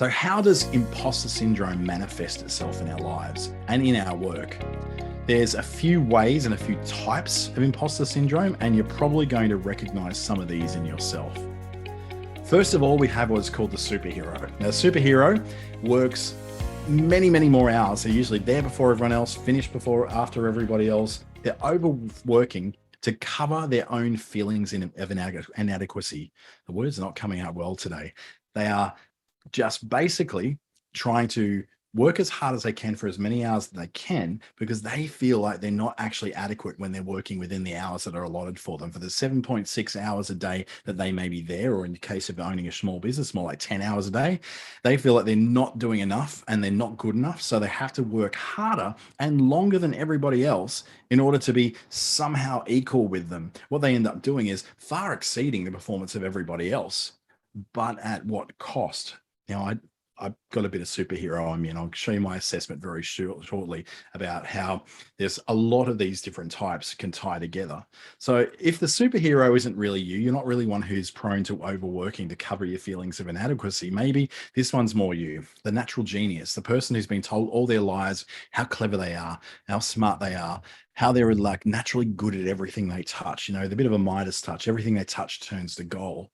So how does imposter syndrome manifest itself in our lives and in our work? There's a few ways and a few types of imposter syndrome, and you're probably going to recognize some of these in yourself. First of all, we have what is called the superhero. Now, the superhero works many more hours. They're usually there before everyone else, finished after everybody else. They're overworking to cover their own feelings of inadequacy. The words are not coming out well today. They are just basically trying to work as hard as they can for as many hours as they can because they feel like they're not actually adequate when they're working within the hours that are allotted for them. For the 7.6 hours a day that they may be there, or in the case of owning a small business, more like 10 hours a day, they feel like they're not doing enough and they're not good enough. So they have to work harder and longer than everybody else in order to be somehow equal with them. What they end up doing is far exceeding the performance of everybody else, but at what cost? Now, I've got a bit of superhero on me, and I'll show you my assessment very shortly about how there's a lot of these different types can tie together. So if the superhero isn't really you, you're not really one who's prone to overworking to cover your feelings of inadequacy. Maybe this one's more you, the natural genius, the person who's been told all their lives how clever they are, how smart they are, how they're like naturally good at everything they touch. You know, the bit of a Midas touch, everything they touch turns to gold.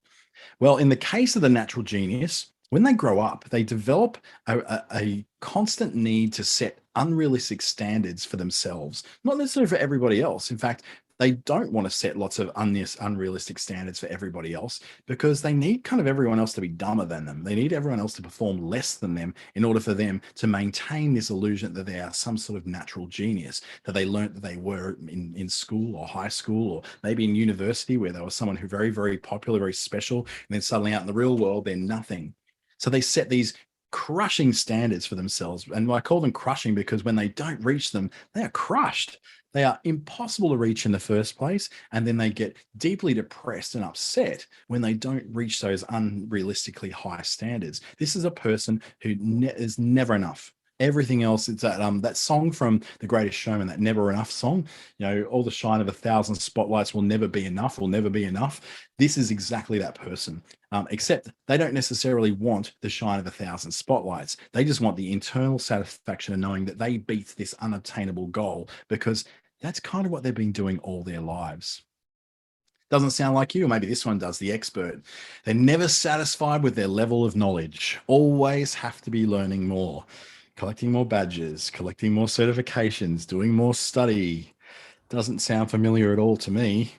Well, in the case of the natural genius, when they grow up, they develop a constant need to set unrealistic standards for themselves, not necessarily for everybody else. In fact, they don't want to set lots of unrealistic standards for everybody else because they need kind of everyone else to be dumber than them. They need everyone else to perform less than them in order for them to maintain this illusion that they are some sort of natural genius, that they learned that they were in school or high school, or maybe in university where they were someone who very popular, very special, and then suddenly out in the real world, they're nothing. So they set these crushing standards for themselves. And I call them crushing because when they don't reach them, they are crushed. They are impossible to reach in the first place. And then they get deeply depressed and upset when they don't reach those unrealistically high standards. This is a person who is never enough. Everything else, it's that song from The Greatest Showman, that never enough song. You know, all the shine of 1,000 spotlights will never be enough, will never be enough. This is exactly that person, except they don't necessarily want the shine of 1,000 spotlights. They just want the internal satisfaction of knowing that they beat this unobtainable goal because that's kind of what they've been doing all their lives. Doesn't sound like you, or maybe this one does, the expert. They're never satisfied with their level of knowledge, always have to be learning more, collecting more badges, collecting more certifications, doing more study. Doesn't sound familiar at all to me.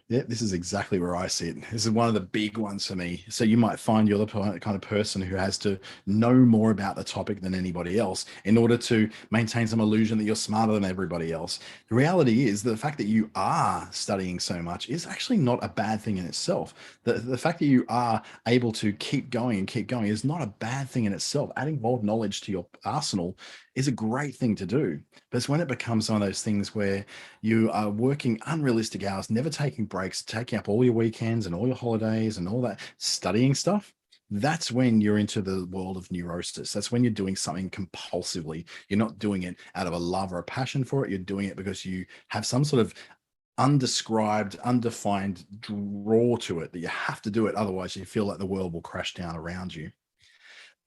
Yeah, this is exactly where I sit. This is one of the big ones for me. So you might find you're the kind of person who has to know more about the topic than anybody else in order to maintain some illusion that you're smarter than everybody else. The reality is that the fact that you are studying so much is actually not a bad thing in itself. The fact that you are able to keep going is not a bad thing in itself. Adding more knowledge to your arsenal is a great thing to do. But it's when it becomes one of those things where you are working unrealistic hours, never taking breaks, taking up all your weekends and all your holidays and all that studying stuff. That's when you're into the world of neurosis. That's when you're doing something compulsively. You're not doing it out of a love or a passion for it. You're doing it because you have some sort of undescribed, undefined draw to it that you have to do it. Otherwise, you feel like the world will crash down around you.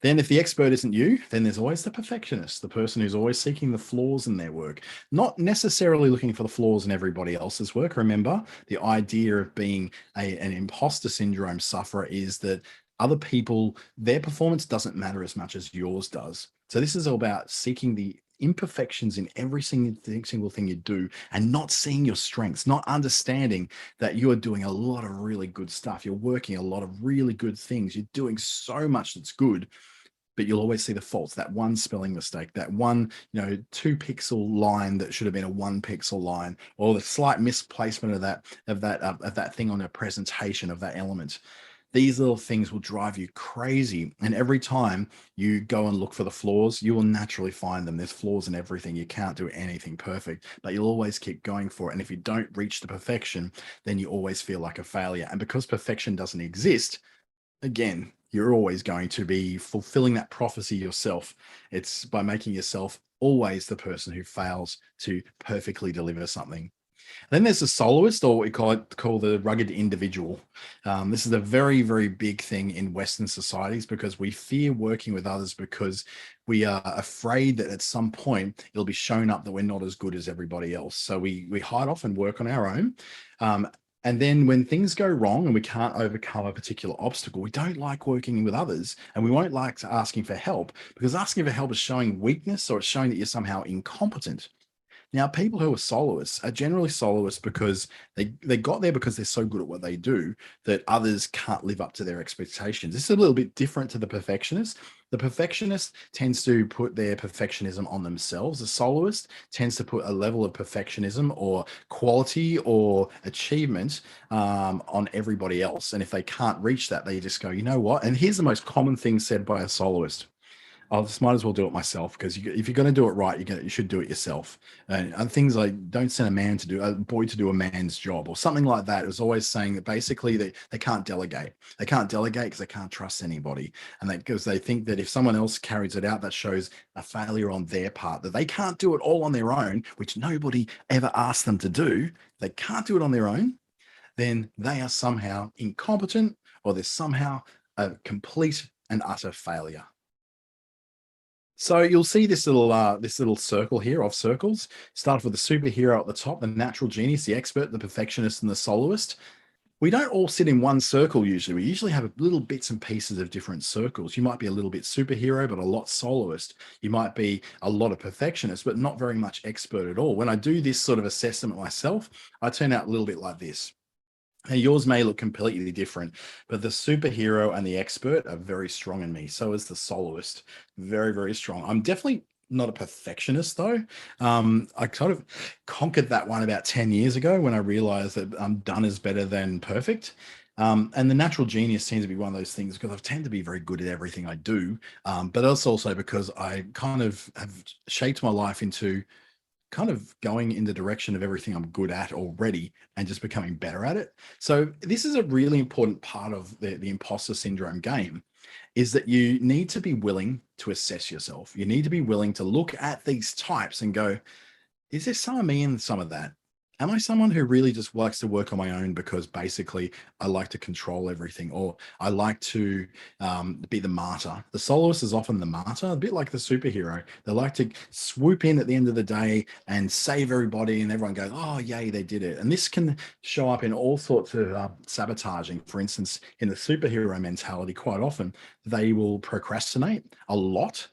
Then if the expert isn't you, then there's always the perfectionist, the person who's always seeking the flaws in their work, not necessarily looking for the flaws in everybody else's work. Remember, the idea of being an imposter syndrome sufferer is that other people, their performance doesn't matter as much as yours does. So this is all about seeking the imperfections in every single thing you do and not seeing your strengths, not understanding that you are doing a lot of really good stuff. You're working a lot of really good things. You're doing so much that's good, but you'll always see the faults, that one spelling mistake, that one, 2 pixel line that should have been a 1 pixel line, or the slight misplacement of that thing on a presentation of that element. These little things will drive you crazy. And every time you go and look for the flaws, you will naturally find them. There's flaws in everything. You can't do anything perfect, but you'll always keep going for it. And if you don't reach the perfection, then you always feel like a failure. And because perfection doesn't exist, again, you're always going to be fulfilling that prophecy yourself. It's by making yourself always the person who fails to perfectly deliver something. Then there's the soloist, or what we call the rugged individual. This is a very, very big thing in Western societies because we fear working with others because we are afraid that at some point it'll be shown up that we're not as good as everybody else. So we hide off and work on our own. And then when things go wrong and we can't overcome a particular obstacle, we don't like working with others and we won't like asking for help because asking for help is showing weakness or it's showing that you're somehow incompetent. Now, people who are soloists are generally soloists because they got there because they're so good at what they do that others can't live up to their expectations. This is a little bit different to the perfectionist. The perfectionist tends to put their perfectionism on themselves. The soloist tends to put a level of perfectionism or quality or achievement on everybody else. And if they can't reach that, they just go, you know what? And here's the most common thing said by a soloist. I just might as well do it myself because if you're going to do it right, you should do it yourself. And things like don't send a boy to do a man's job or something like that. It was always saying that basically they can't delegate. They can't delegate because they can't trust anybody. And because they think that if someone else carries it out, that shows a failure on their part, that they can't do it all on their own, which nobody ever asked them to do. They can't do it on their own. Then they are somehow incompetent or they're somehow a complete and utter failure. So you'll see this little circle here of circles. Start with the superhero at the top, the natural genius, the expert, the perfectionist, and the soloist. We don't all sit in one circle usually. We usually have little bits and pieces of different circles. You might be a little bit superhero, but a lot soloist. You might be a lot of perfectionist, but not very much expert at all. When I do this sort of assessment myself, I turn out a little bit like this. Now, yours may look completely different, but the superhero and the expert are very strong in me. So is the soloist, very, very strong. I'm definitely not a perfectionist though. I kind of conquered that one about 10 years ago when I realized that done is better than perfect. And the natural genius seems to be one of those things because I tend to be very good at everything I do. But that's also because I kind of have shaped my life into kind of going in the direction of everything I'm good at already and just becoming better at it. So this is a really important part of the imposter syndrome game is that you need to be willing to assess yourself. You need to be willing to look at these types and go, is there some of me in some of that? Am I someone who really just likes to work on my own because basically I like to control everything or I like to be the martyr? The soloist is often the martyr, a bit like the superhero. They like to swoop in at the end of the day and save everybody and everyone goes, oh, yay, they did it. And this can show up in all sorts of sabotaging. For instance, in the superhero mentality, quite often they will procrastinate a lot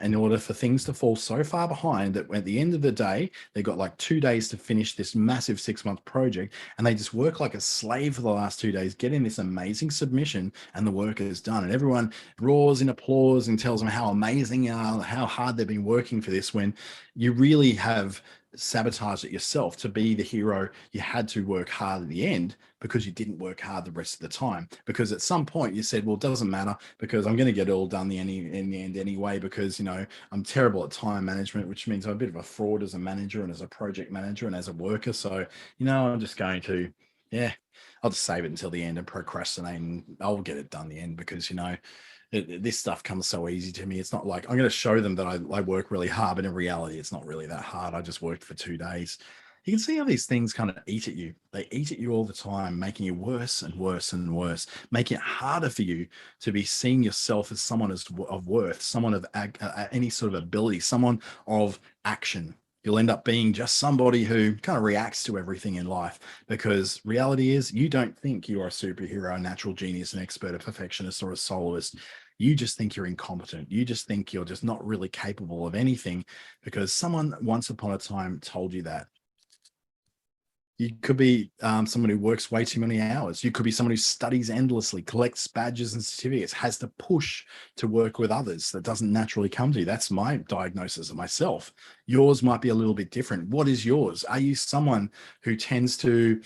in order for things to fall so far behind that at the end of the day, they've got like 2 days to finish this massive 6-month project. And they just work like a slave for the last 2 days, getting this amazing submission, and the work is done. And everyone roars in applause and tells them how amazing, how hard they've been working for this, when you really have sabotaged it yourself. To be the hero, you had to work hard at the end because you didn't work hard the rest of the time. Because at some point you said, well, it doesn't matter because I'm going to get it all done in the end anyway, because, I'm terrible at time management, which means I'm a bit of a fraud as a manager and as a project manager and as a worker. So, I'm just going to, yeah, I'll just save it until the end and procrastinate and I'll get it done in the end because, this stuff comes so easy to me. It's not like I'm going to show them that I work really hard, but in reality, it's not really that hard. I just worked for 2 days. You can see how these things kind of eat at you. They eat at you all the time, making you worse and worse and worse, making it harder for you to be seeing yourself as someone of worth, someone of any sort of ability, someone of action. You'll end up being just somebody who kind of reacts to everything in life, because reality is you don't think you are a superhero, a natural genius, an expert, a perfectionist, or a soloist. You just think you're incompetent. You just think you're just not really capable of anything because someone once upon a time told you that. You could be someone who works way too many hours. You could be someone who studies endlessly, collects badges and certificates, has to push to work with others. That doesn't naturally come to you. That's my diagnosis of myself. Yours might be a little bit different. What is yours? Are you someone who tends to,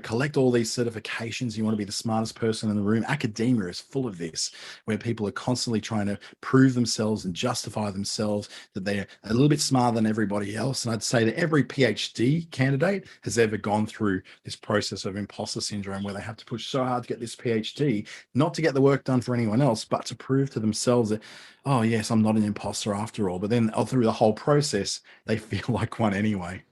collect all these certifications? You want to be the smartest person in the room. Academia is full of this, where people are constantly trying to prove themselves and justify themselves that they're a little bit smarter than everybody else. And I'd say that every PhD candidate has ever gone through this process of imposter syndrome, where they have to push so hard to get this PhD, not to get the work done for anyone else, but to prove to themselves that, oh yes, I'm not an imposter after all. But then through the whole process, they feel like one anyway.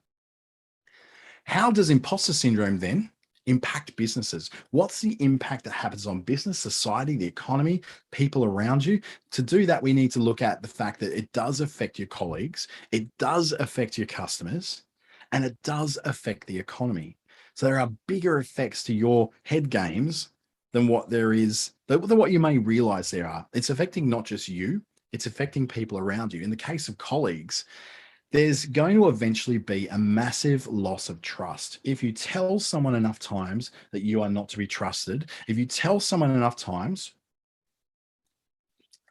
How does imposter syndrome then impact businesses? What's the impact that happens on business, society, the economy, people around you? To do that, we need to look at the fact that it does affect your colleagues, it does affect your customers, and it does affect the economy. So there are bigger effects to your head games than what there is, than what you may realize there are. It's affecting not just you, it's affecting people around you. In the case of colleagues, there's going to eventually be a massive loss of trust. If you tell someone enough times that you are not to be trusted, if you tell someone enough times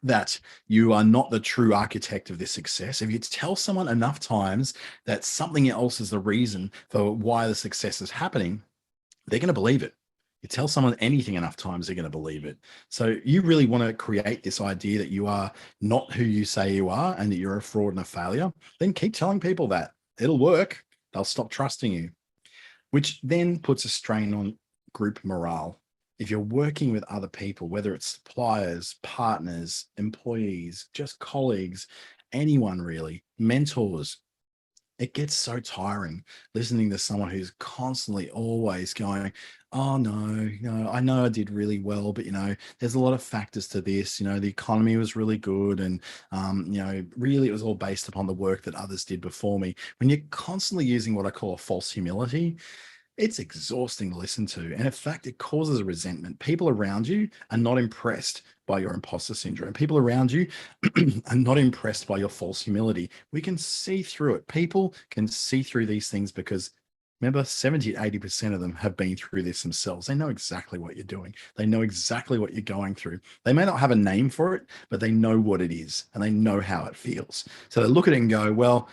that you are not the true architect of this success, if you tell someone enough times that something else is the reason for why the success is happening, they're going to believe it. You tell someone anything enough times, they're going to believe it. So you really want to create this idea that you are not who you say you are and that you're a fraud and a failure. Then keep telling people that. It'll work. They'll stop trusting you, which then puts a strain on group morale. If you're working with other people, whether it's suppliers, partners, employees, just colleagues, anyone really, mentors, it gets so tiring listening to someone who's constantly always going, oh no, I know I did really well, but there's a lot of factors to this. The economy was really good, and really it was all based upon the work that others did before me. When you're constantly using what I call a false humility, it's exhausting to listen to. And in fact, it causes resentment. People around you are not impressed by your imposter syndrome. People around you are not impressed by your false humility. We can see through it. People can see through these things because remember, 70 to 80% of them have been through this themselves. They know exactly what you're doing. They know exactly what you're going through. They may not have a name for it, but they know what it is and they know how it feels. So they look at it and go, well,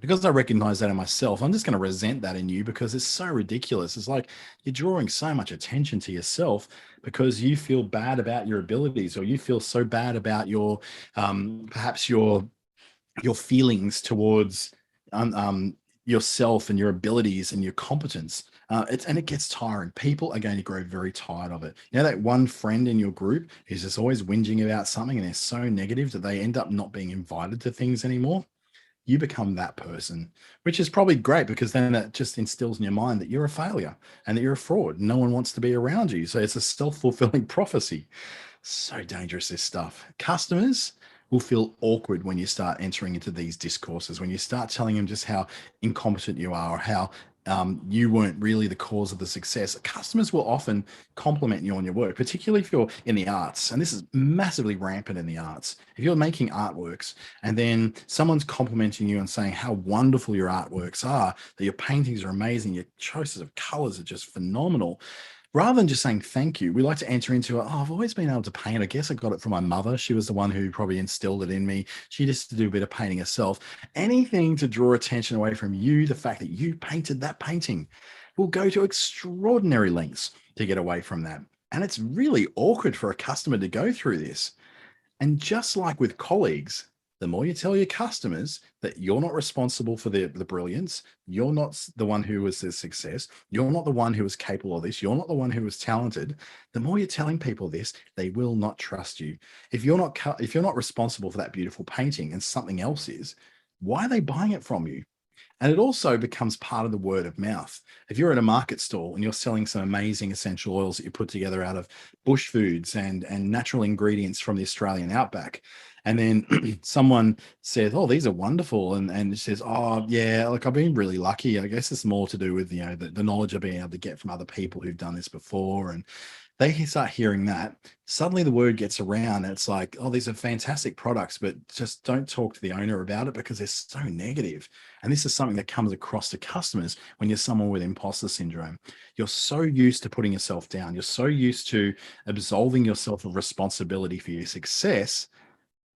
because I recognize that in myself, I'm just going to resent that in you because it's so ridiculous. It's like you're drawing so much attention to yourself because you feel bad about your abilities, or you feel so bad about your perhaps your feelings towards yourself and your abilities and your competence. And it gets tiring. People are going to grow very tired of it. That one friend in your group who's just always whinging about something and they're so negative that they end up not being invited to things anymore. You become that person, which is probably great because then it just instills in your mind that you're a failure and that you're a fraud. No one wants to be around you. So it's a self-fulfilling prophecy. So dangerous, this stuff. Customers will feel awkward when you start entering into these discourses, when you start telling them just how incompetent you are, or how you weren't really the cause of the success. Customers will often compliment you on your work, particularly if you're in the arts. And this is massively rampant in the arts. If you're making artworks and then someone's complimenting you and saying how wonderful your artworks are, that your paintings are amazing, your choices of colors are just phenomenal, rather than just saying thank you, we like to enter into it. Oh, I've always been able to paint. I guess I got it from my mother. She was the one who probably instilled it in me. She used to do a bit of painting herself. Anything to draw attention away from you, the fact that you painted that painting, will go to extraordinary lengths to get away from that. And it's really awkward for a customer to go through this. And just like with colleagues, the more you tell your customers that you're not responsible for the brilliance, you're not the one who was the success, you're not the one who was capable of this, you're not the one who was talented, the more you're telling people this, they will not trust you. If you're not responsible for that beautiful painting and something else is, why are they buying it from you? And it also becomes part of the word of mouth. If you're at a market stall and you're selling some amazing essential oils that you put together out of bush foods and natural ingredients from the Australian outback, and then someone says, oh, these are wonderful, and says, oh, yeah, look, I've been really lucky. I guess it's more to do with, the knowledge of being able to get from other people who've done this before. And they start hearing that, suddenly the word gets around and it's like, oh, these are fantastic products, but just don't talk to the owner about it because they're so negative. And this is something that comes across to customers when you're someone with imposter syndrome. You're so used to putting yourself down. You're so used to absolving yourself of responsibility for your success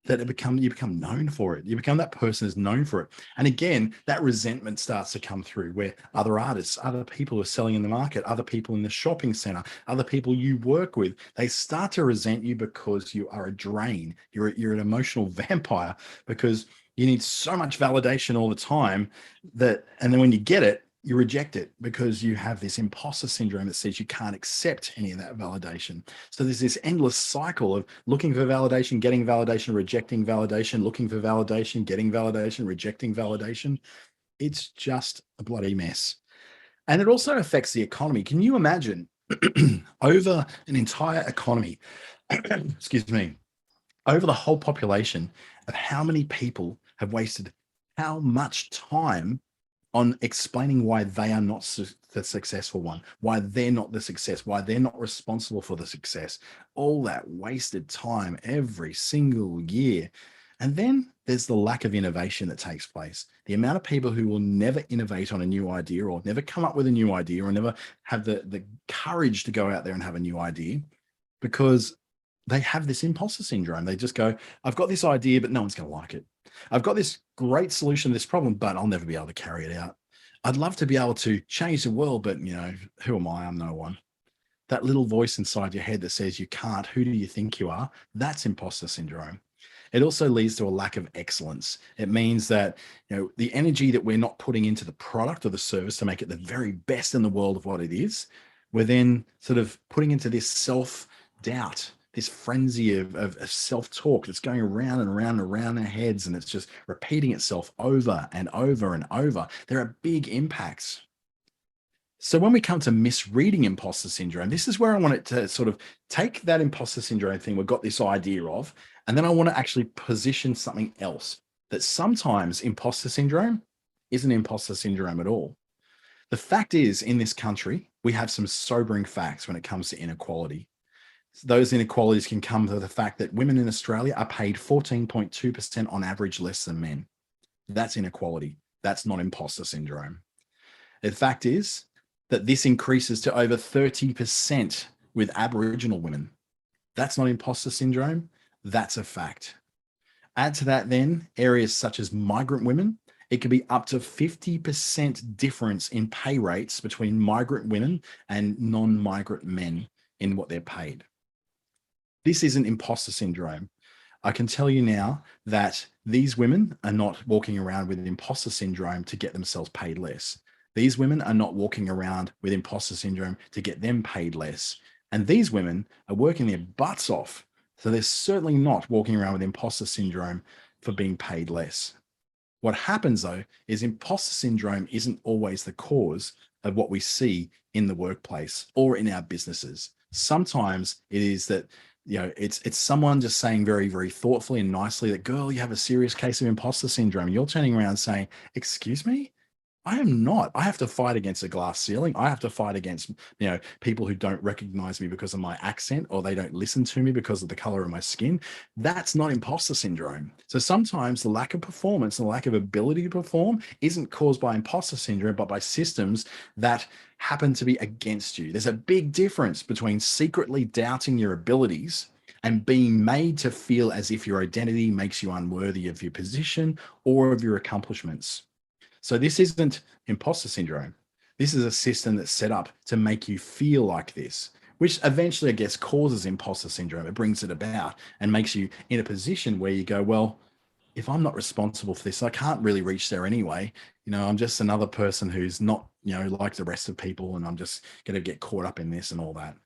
that you become known for it. You become that person who's known for it. And again, that resentment starts to come through where other artists, other people who are selling in the market, other people in the shopping center, other people you work with, they start to resent you because you are a drain. You're an emotional vampire because you need so much validation all the time and then when you get it, you reject it because you have this imposter syndrome that says you can't accept any of that validation. So there's this endless cycle of looking for validation, getting validation, rejecting validation, looking for validation, getting validation, rejecting validation. It's just a bloody mess. And it also affects the economy. Can you imagine over an entire economy, excuse me, over the whole population of how many people have wasted how much time on explaining why they are not the successful one, why they're not the success, why they're not responsible for the success, all that wasted time every single year. And then there's the lack of innovation that takes place. The amount of people who will never innovate on a new idea or never come up with a new idea or never have the courage to go out there and have a new idea because they have this imposter syndrome. They just go, I've got this idea, but no one's going to like it. I've got this great solution to this problem, but I'll never be able to carry it out. I'd love to be able to change the world, but who am I? I'm no one. That little voice inside your head that says you can't, who do you think you are? That's imposter syndrome. It also leads to a lack of excellence. It means that the energy that we're not putting into the product or the service to make it the very best in the world of what it is, we're then sort of putting into this self-doubt, this frenzy of self-talk that's going around and around and around our heads, and it's just repeating itself over and over and over. There are big impacts. So when we come to misreading imposter syndrome, this is where I want it to sort of take that imposter syndrome thing we've got this idea of, and then I want to actually position something else, that sometimes imposter syndrome isn't imposter syndrome at all. The fact is, in this country, we have some sobering facts when it comes to inequality. Those inequalities can come to the fact that women in Australia are paid 14.2% on average less than men. That's inequality. That's not imposter syndrome. The fact is that this increases to over 30% with Aboriginal women. That's not imposter syndrome. That's a fact. Add to that then areas such as migrant women. It could be up to 50% difference in pay rates between migrant women and non-migrant men in what they're paid. This isn't imposter syndrome. I can tell you now that these women are not walking around with imposter syndrome to get themselves paid less. These women are not walking around with imposter syndrome to get them paid less. And these women are working their butts off. So they're certainly not walking around with imposter syndrome for being paid less. What happens though is imposter syndrome isn't always the cause of what we see in the workplace or in our businesses. Sometimes it is that it's someone just saying very, very thoughtfully and nicely that, girl, you have a serious case of imposter syndrome. You're turning around saying, excuse me? I am not. I have to fight against a glass ceiling. I have to fight against, people who don't recognize me because of my accent, or they don't listen to me because of the color of my skin. That's not imposter syndrome. So sometimes the lack of performance and the lack of ability to perform isn't caused by imposter syndrome, but by systems that happen to be against you. There's a big difference between secretly doubting your abilities and being made to feel as if your identity makes you unworthy of your position or of your accomplishments. So this isn't imposter syndrome. This is a system that's set up to make you feel like this, which eventually, I guess, causes imposter syndrome. It brings it about and makes you in a position where you go, well, if I'm not responsible for this, I can't really reach there anyway. I'm just another person who's not, like the rest of people, and I'm just going to get caught up in this and all that.